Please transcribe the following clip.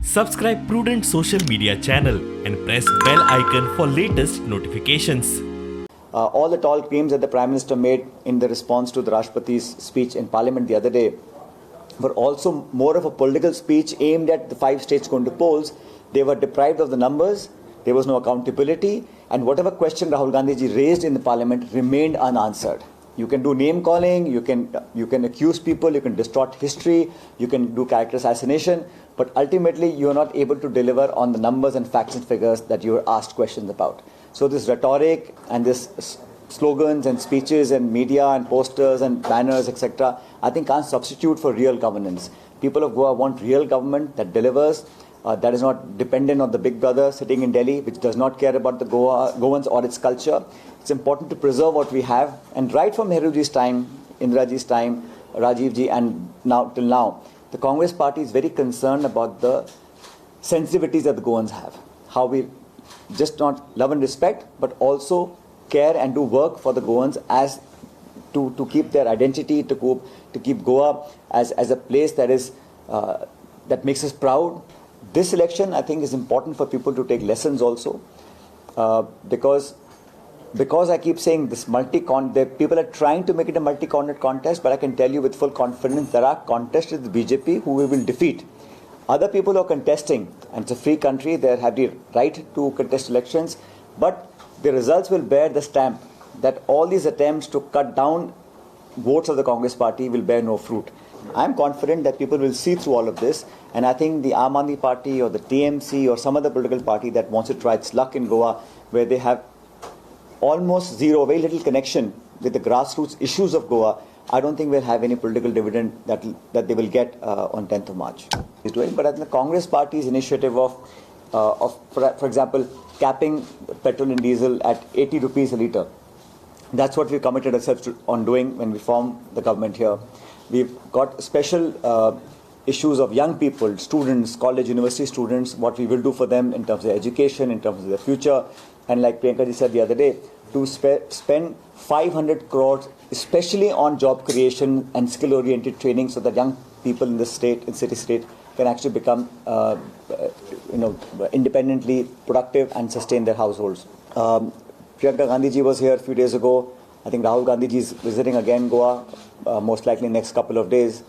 Subscribe Prudent social media channel and press bell icon for latest notifications. All the tall claims that the Prime Minister made in the response to the Rashtrapati's speech in Parliament the other day were also more of a political speech aimed at the 5 states going to polls. They were deprived of the numbers, there was no accountability, and whatever question Rahul Gandhi ji raised in the Parliament remained unanswered. You can do name calling, you can accuse people, you can distort history, you can do character assassination, but ultimately you are not able to deliver on the numbers and facts and figures that you were asked questions about. So this rhetoric and this slogans and speeches and media and posters and banners, etc., I think can't substitute for real governance. People of Goa want real government that delivers, that is not dependent on the big brother sitting in Delhi, which does not care about the Goans or its culture. It's important to preserve what we have. And right from Nehruji's time, Indiraji's time, Rajivji, and now till now, the Congress party is very concerned about the sensitivities that the Goans have. How we just not love and respect, but also care and do work for the Goans as to keep their identity, to keep Goa as a place that is that makes us proud. This election, I think, is important for people to take lessons also, because I keep saying this people are trying to make it a multi-cornered contest, but I can tell you with full confidence there are contestants with the BJP who we will defeat. Other people are contesting, and it's a free country, they have the right to contest elections, but the results will bear the stamp that all these attempts to cut down votes of the Congress party will bear no fruit. I'm confident that people will see through all of this, and I think the Aam Aadmi Party or the TMC or some other political party that wants to try its luck in Goa, where they have almost zero, very little connection with the grassroots issues of Goa, I don't think we'll have any political dividend that they will get on 10th of March. He's doing, but I think the Congress party's initiative of for example, capping petrol and diesel at 80 rupees a litre, that's what we committed ourselves on doing when we formed the government here. We've got special issues of young people, students, college, university students, what we will do for them in terms of education, in terms of their future. And like Priyanka ji said the other day, to spend 500 crores, especially on job creation and skill-oriented training, so that young people in the state, in city state, can actually become, independently productive and sustain their households. Priyanka Gandhi ji was here a few days ago. I think Rahul Gandhi ji is visiting again Goa, most likely next couple of days.